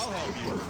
I'll help you.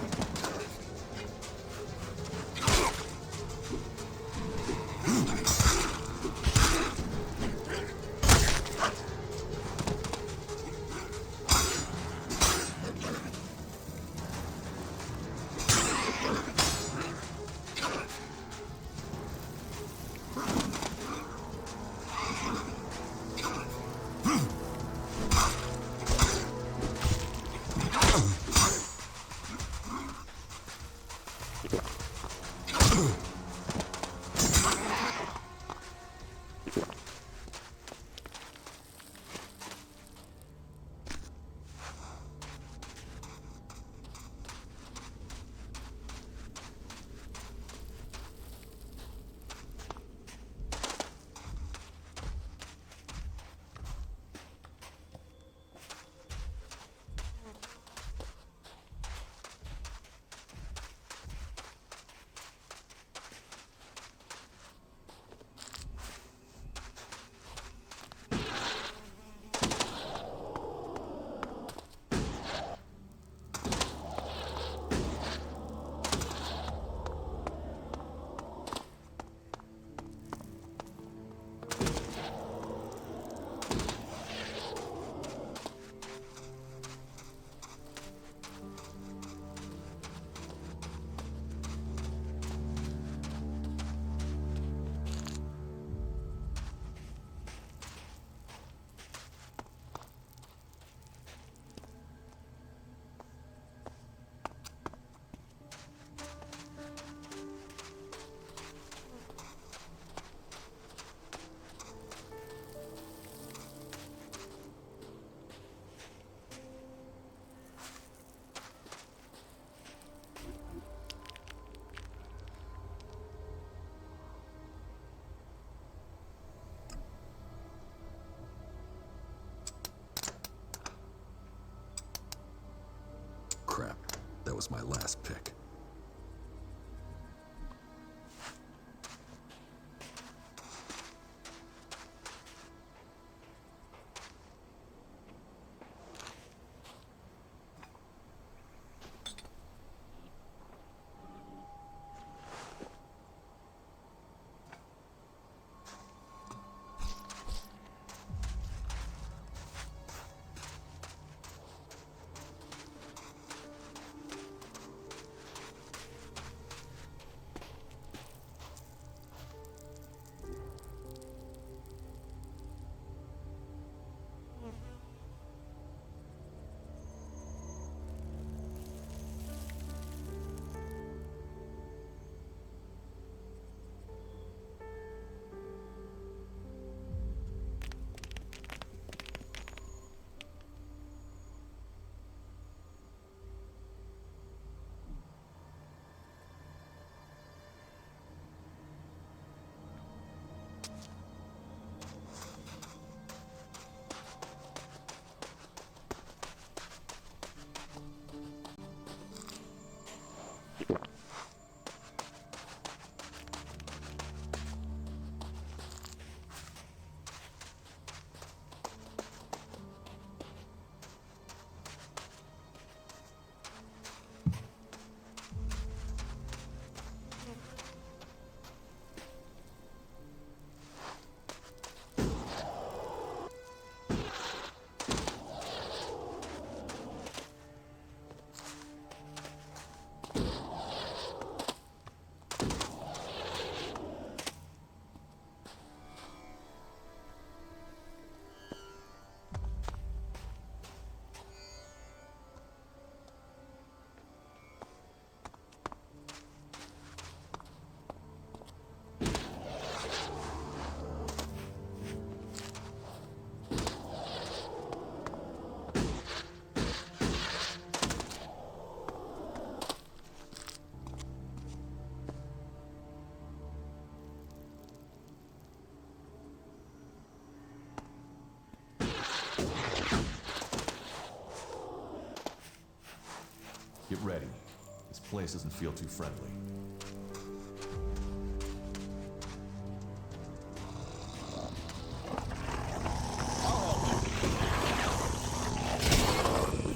Crap, that was my last pick. Get ready. This place doesn't feel too friendly. I'll help you.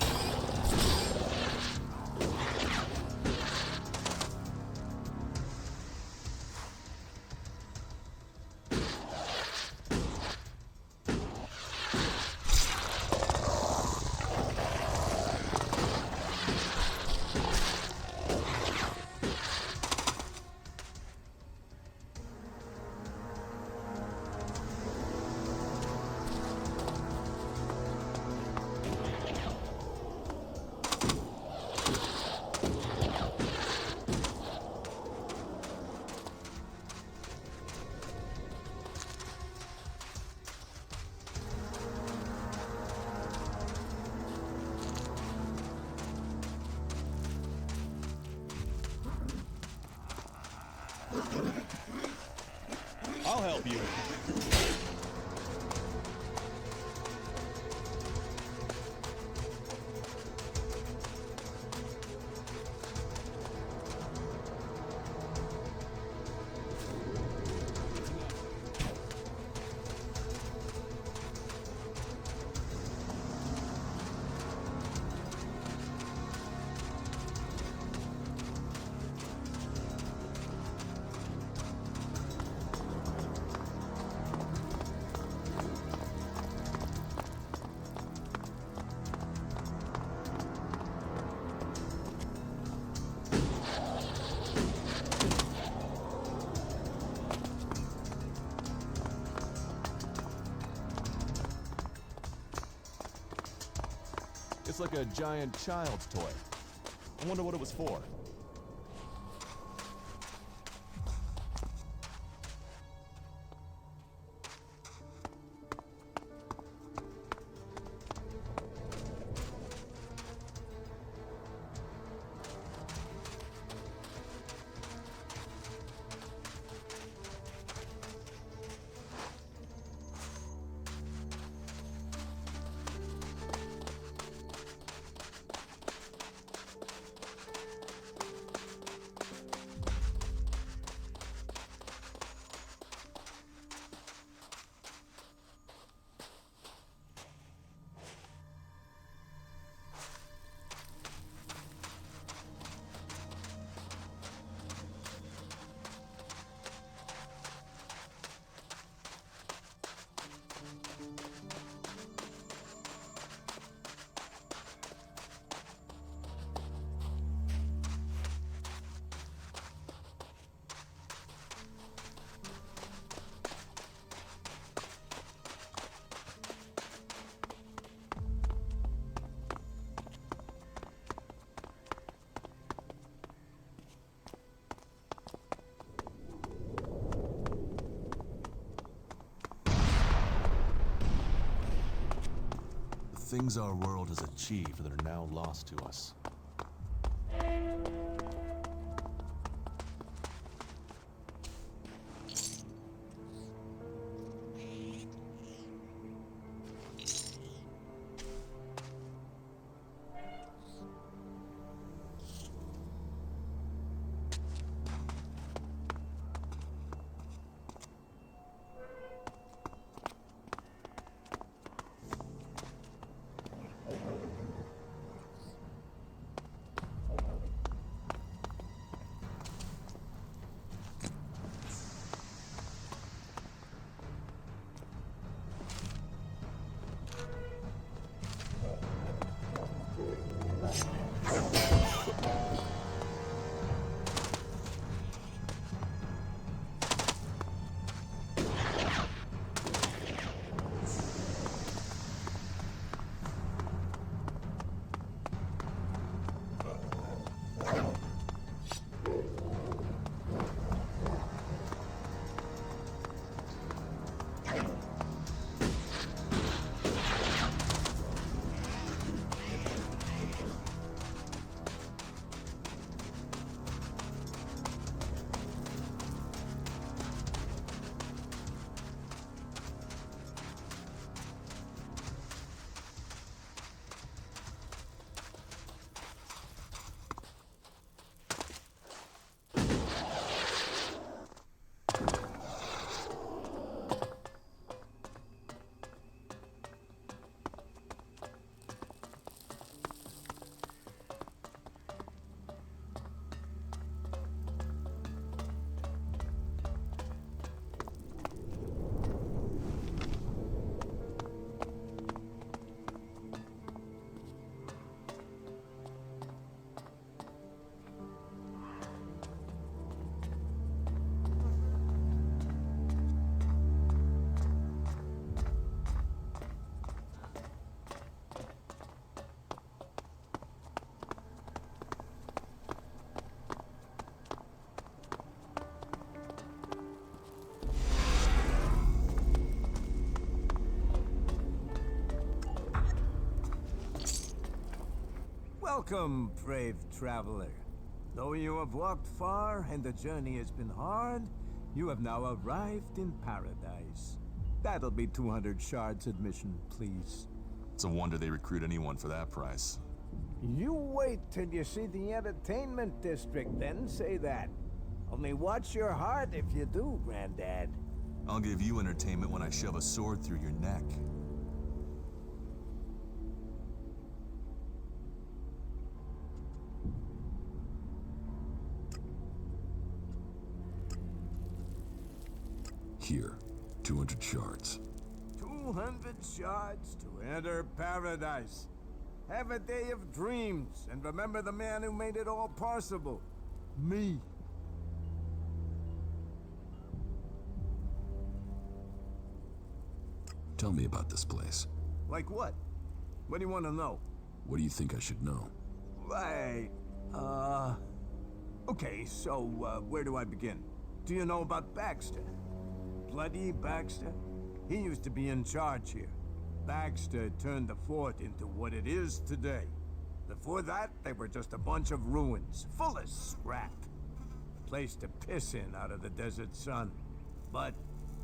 I'll help you. It's like a giant child's toy. I wonder what it was for. The things our world has achieved that are now lost to us. Welcome, brave traveler. Though you have walked far and the journey has been hard, you have now arrived in paradise. That'll be 200 shards admission, please. It's a wonder they recruit anyone for that price. You wait till you see the entertainment district, then say that. Only watch your heart if you do, Granddad. I'll give you entertainment when I shove a sword through your neck. Here, 200 shards. 200 shards to enter paradise. Have a day of dreams, and remember the man who made it all possible. Me. Tell me about this place. Like what? What do you want to know? What do you think I should know? Right. Okay, so, where do I begin? Do you know about Baxter? Bloody Baxter? He used to be in charge here. Baxter turned the fort into what it is today. Before that, they were just a bunch of ruins, full of scrap. A place to piss in out of the desert sun. But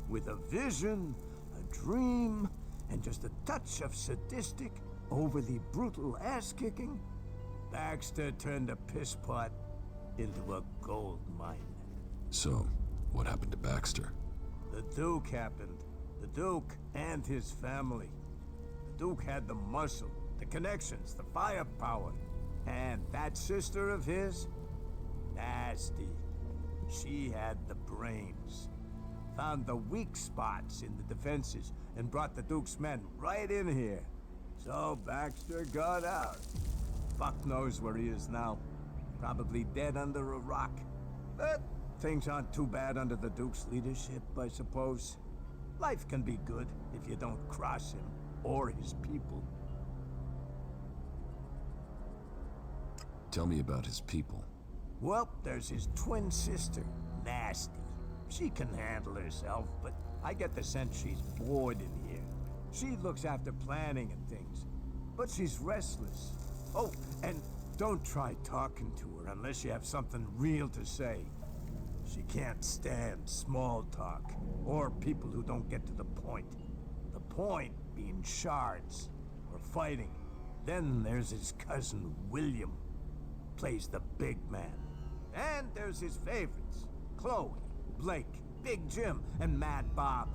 with a vision, a dream, and just a touch of sadistic, overly brutal ass-kicking, Baxter turned a piss pot into a gold mine. So, what happened to Baxter? The Duke happened. The Duke and his family. The Duke had the muscle, the connections, the firepower. And that sister of his? Nasty. She had the brains. Found the weak spots in the defenses and brought the Duke's men right in here. So Baxter got out. Fuck knows where he is now. Probably dead under a rock. But things aren't too bad under the Duke's leadership, I suppose. Life can be good if you don't cross him or his people. Tell me about his people. Well, there's his twin sister, Nasty. She can handle herself, but I get the sense she's bored in here. She looks after planning and things, but she's restless. Oh, and don't try talking to her unless you have something real to say. She can't stand small talk, or people who don't get to the point. The point being shards, or fighting. Then there's his cousin William, plays the big man. And there's his favorites, Chloe, Blake, Big Jim, and Mad Bob.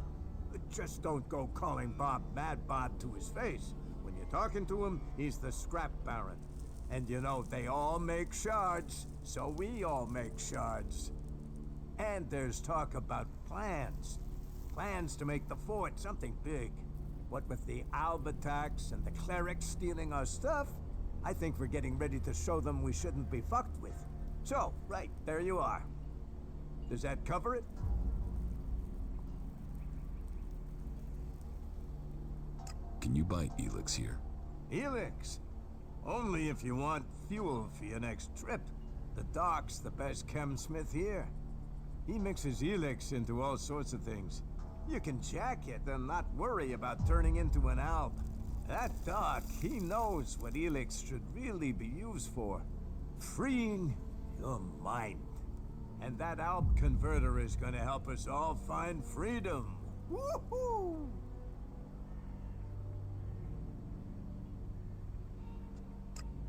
Just don't go calling Bob Mad Bob to his face. When you're talking to him, he's the scrap baron. And you know, they all make shards, so we all make shards. And there's talk about plans. Plans to make the fort something big. What with the Alb attacks and the clerics stealing our stuff, I think we're getting ready to show them we shouldn't be fucked with. So, right, there you are. Does that cover it? Can you buy Elex here? Elex? Only if you want fuel for your next trip. The Doc's the best chemsmith here. He mixes Elex into all sorts of things. You can jack it and not worry about turning into an Alb. That Doc, he knows what Elex should really be used for. Freeing your mind. And that Alb converter is gonna help us all find freedom. Woohoo!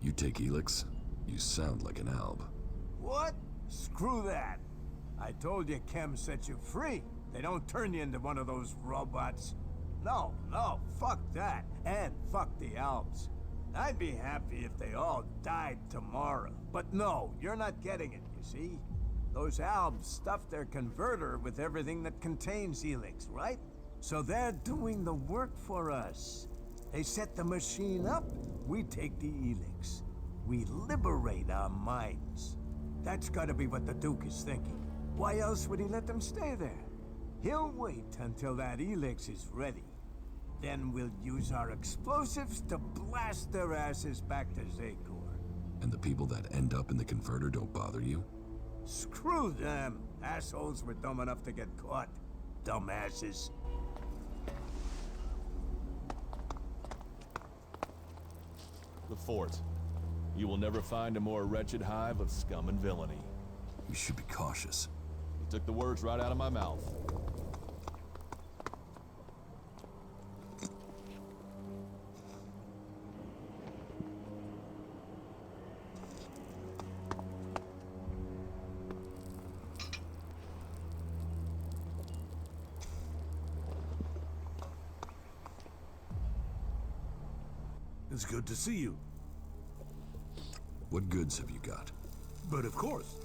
You take Elex? You sound like an Alb. What? Screw that. I told you Chem set you free. They don't turn you into one of those robots. No, fuck that. And fuck the Albs. I'd be happy if they all died tomorrow. But no, you're not getting it, you see? Those Albs stuffed their converter with everything that contains Elex, right? So they're doing the work for us. They set the machine up, we take the Elex. We liberate our minds. That's gotta be what the Duke is thinking. Why else would he let them stay there? He'll wait until that Elex is ready. Then we'll use our explosives to blast their asses back to Zakor. And the people that end up in the converter don't bother you? Screw them! Assholes were dumb enough to get caught. Dumbasses. The fort. You will never find a more wretched hive of scum and villainy. We should be cautious. You took the words right out of my mouth. It's good to see you. What goods have you got? But of course.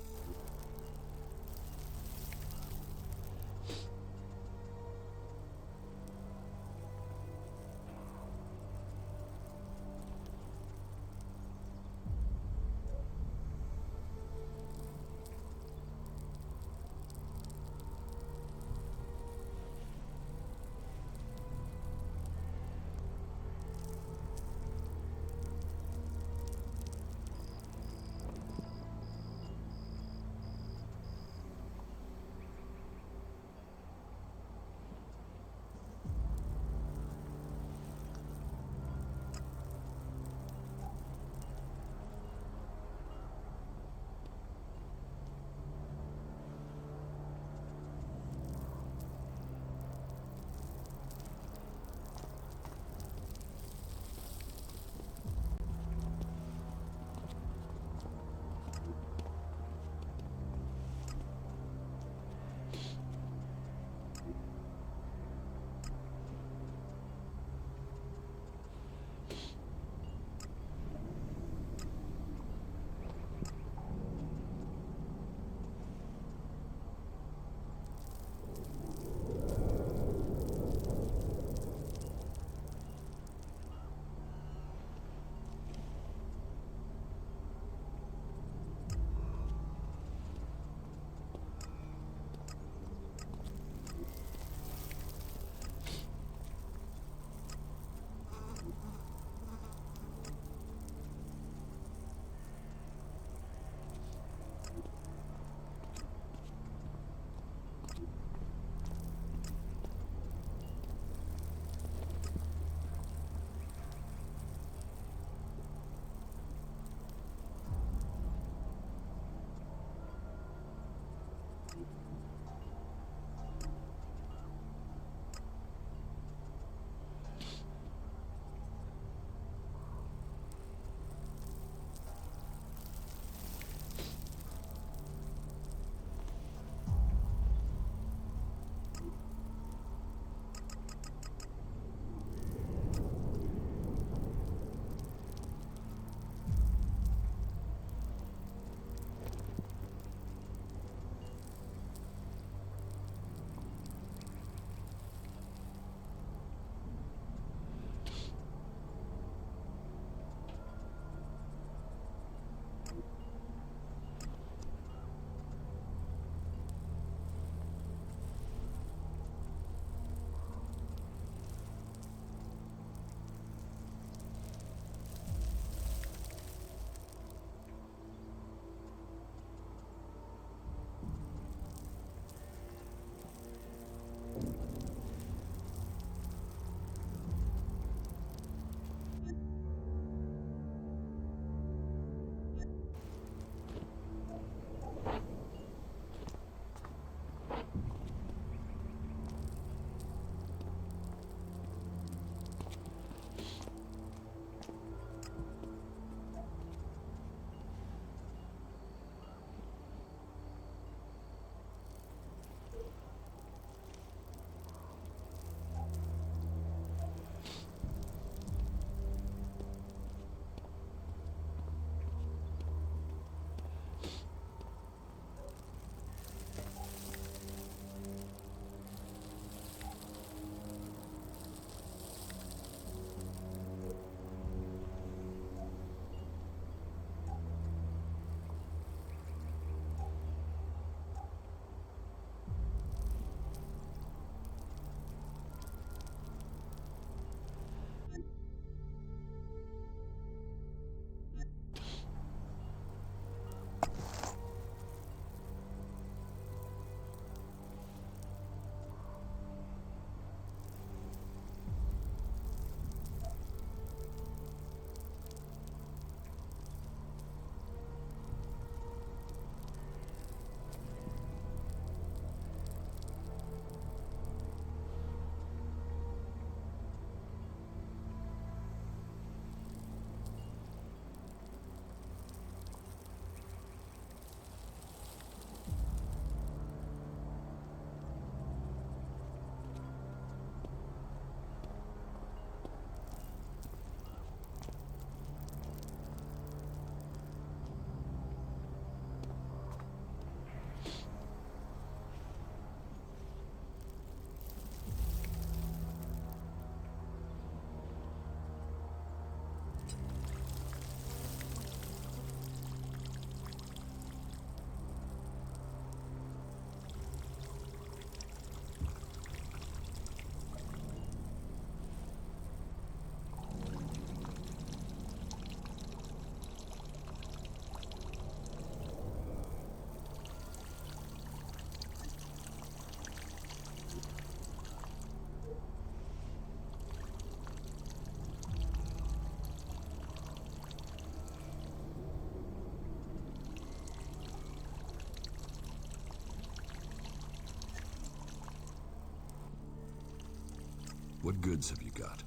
What goods have you got?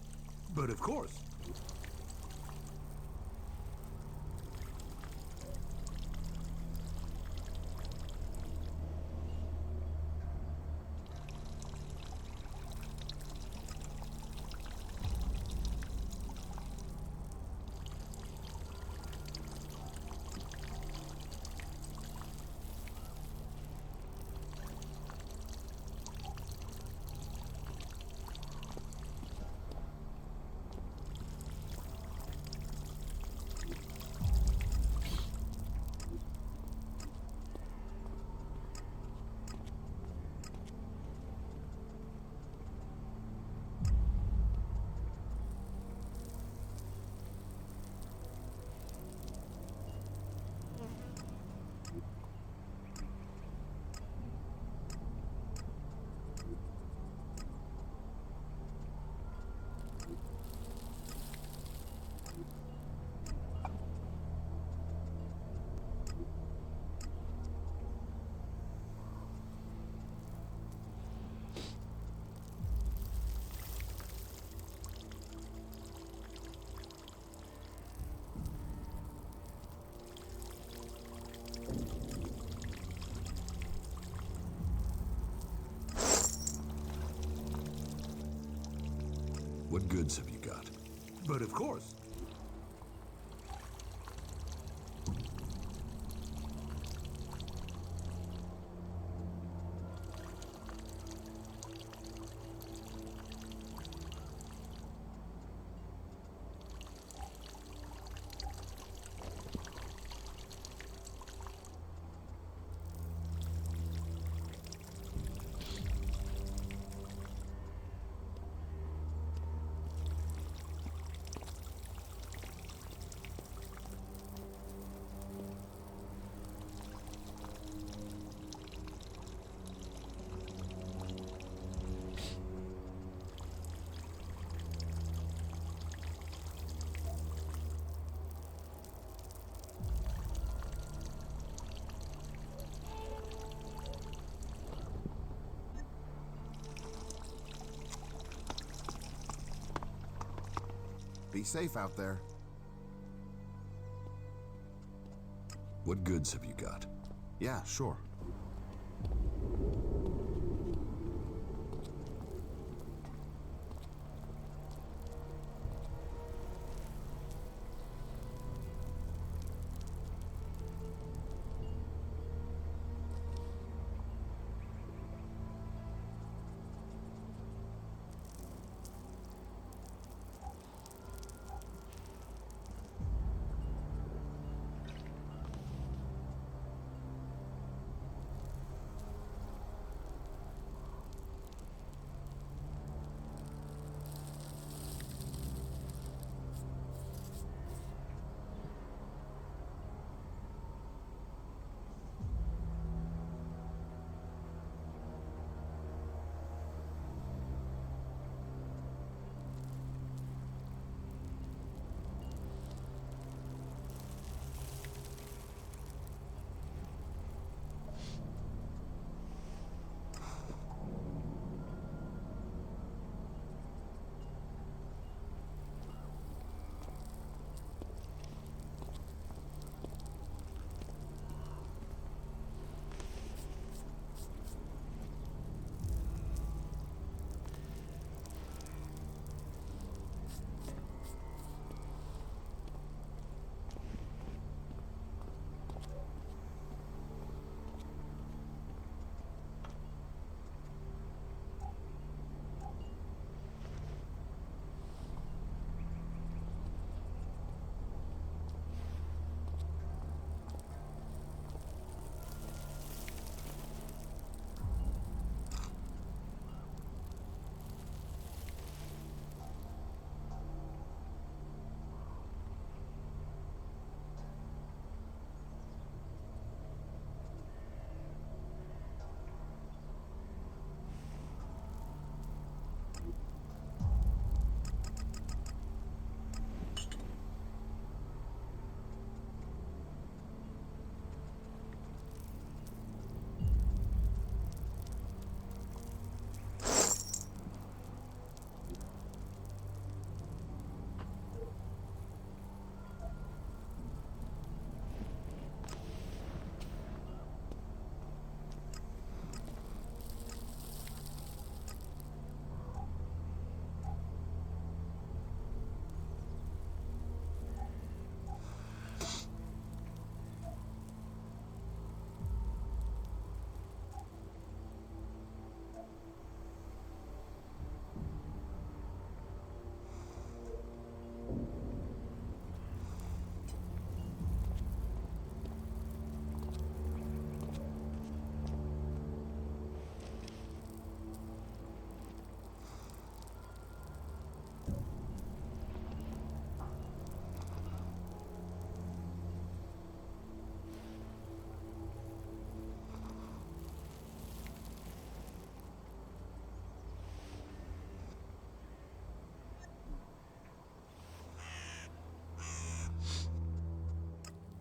But of course. What goods have you got? But of course. Be safe out there. What goods have you got? Yeah, sure.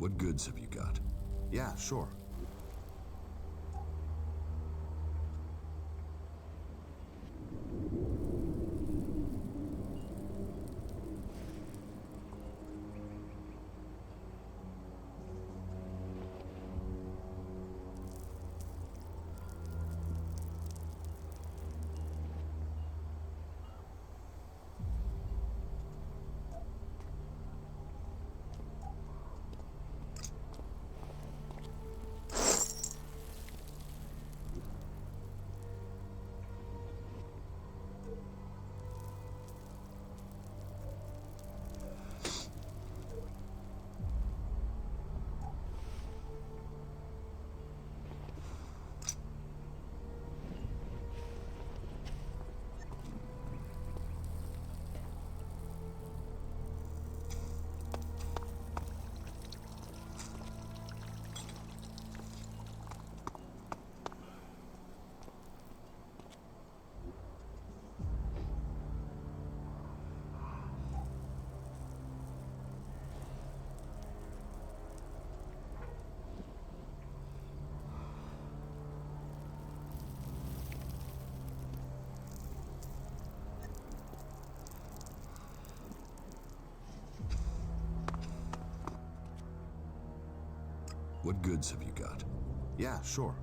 What goods have you got? Yeah, sure. What goods have you got? Yeah, sure.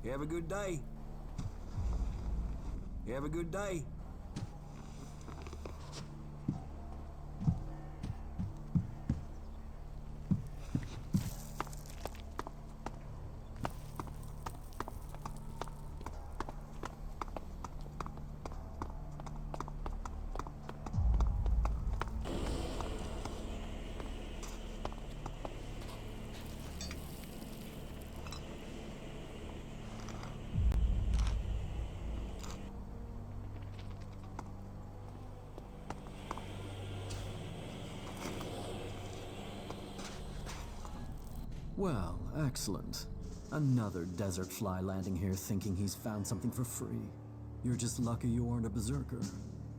You have a good day. You have a good day. Well, excellent. Another desert fly landing here thinking he's found something for free. You're just lucky you aren't a berserker.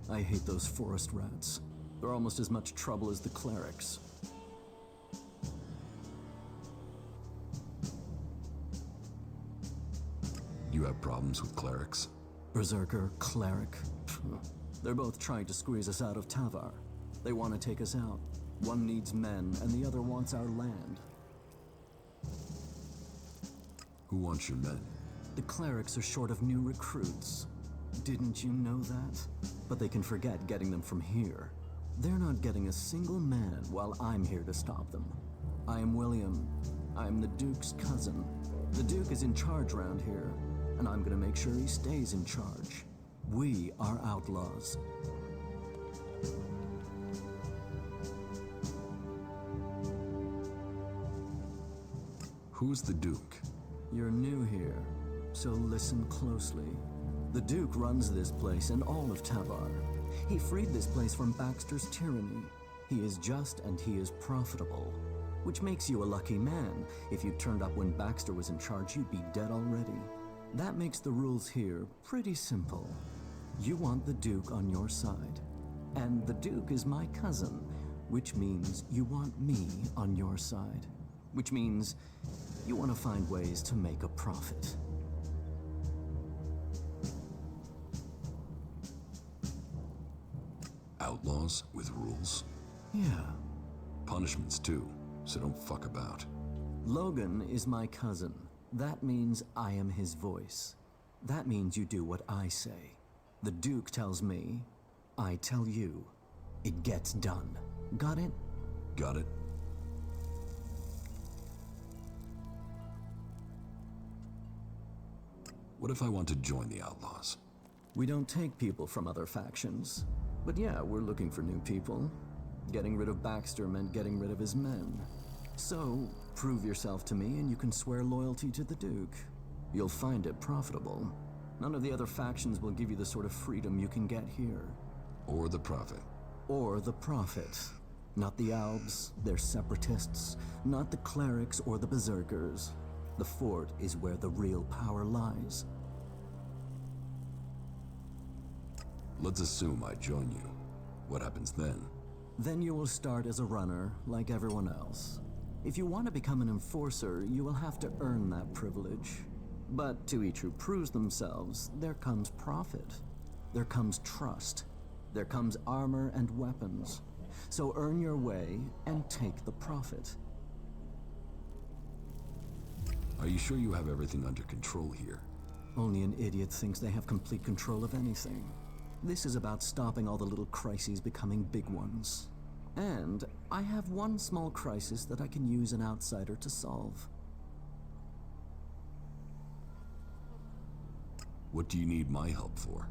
I hate those forest rats. They're almost as much trouble as the clerics. You have problems with clerics? Berserker, cleric. They're both trying to squeeze us out of Tavar. They want to take us out. One needs men, and the other wants our land. Who wants your men? The clerics are short of new recruits. Didn't you know that? But they can forget getting them from here. They're not getting a single man while I'm here to stop them. I am William. I'm the Duke's cousin. The Duke is in charge around here, and I'm gonna make sure he stays in charge. We are outlaws. Who's the Duke? You're new here, so listen closely. The Duke runs this place and all of Tavar. He freed this place from Baxter's tyranny. He is just and he is profitable, which makes you a lucky man. If you turned up when Baxter was in charge, you'd be dead already. That makes the rules here pretty simple. You want the Duke on your side, and the Duke is my cousin, which means you want me on your side, which means you want to find ways to make a profit. Outlaws with rules? Yeah. Punishments too, so don't fuck about. Logan is my cousin. That means I am his voice. That means you do what I say. The Duke tells me, I tell you. It gets done. Got it? Got it? What if I want to join the Outlaws? We don't take people from other factions. But yeah, we're looking for new people. Getting rid of Baxter meant getting rid of his men. So, prove yourself to me and you can swear loyalty to the Duke. You'll find it profitable. None of the other factions will give you the sort of freedom you can get here. Or the Prophet. Or the Prophet. Not the Albs, they're separatists. Not the clerics or the berserkers. The fort is where the real power lies. Let's assume I join you. What happens then? Then you will start as a runner, like everyone else. If you want to become an enforcer, you will have to earn that privilege. But to each who proves themselves, there comes profit. There comes trust. There comes armor and weapons. So earn your way and take the profit. Are you sure you have everything under control here? Only an idiot thinks they have complete control of anything. This is about stopping all the little crises becoming big ones. And I have one small crisis that I can use an outsider to solve. What do you need my help for?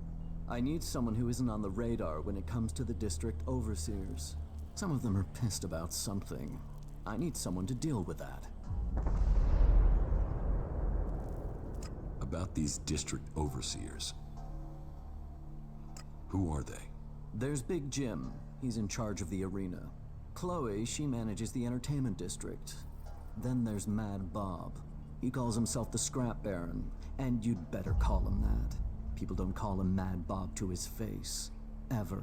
I need someone who isn't on the radar when it comes to the district overseers. Some of them are pissed about something. I need someone to deal with that. About these district overseers. Who are they? There's Big Jim. He's in charge of the arena. Chloe, she manages the entertainment district. Then there's Mad Bob. He calls himself the Scrap Baron, and you'd better call him that. People don't call him Mad Bob to his face. Ever.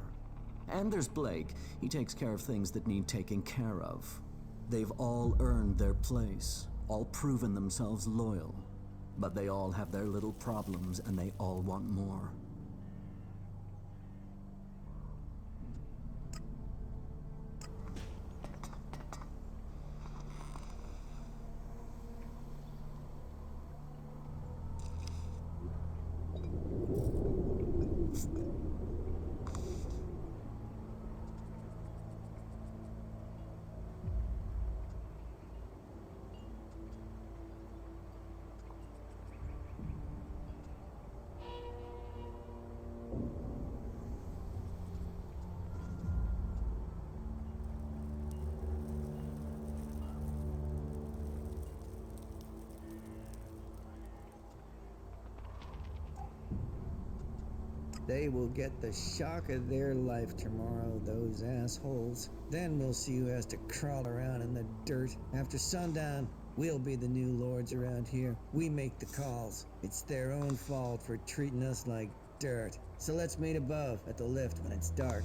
And there's Blake. He takes care of things that need taking care of. They've all earned their place, all proven themselves loyal. But they all have their little problems, and they all want more. They will get the shock of their life tomorrow, those assholes. Then we'll see who has to crawl around in the dirt. After sundown, we'll be the new lords around here. We make the calls. It's their own fault for treating us like dirt. So let's meet above at the lift when it's dark.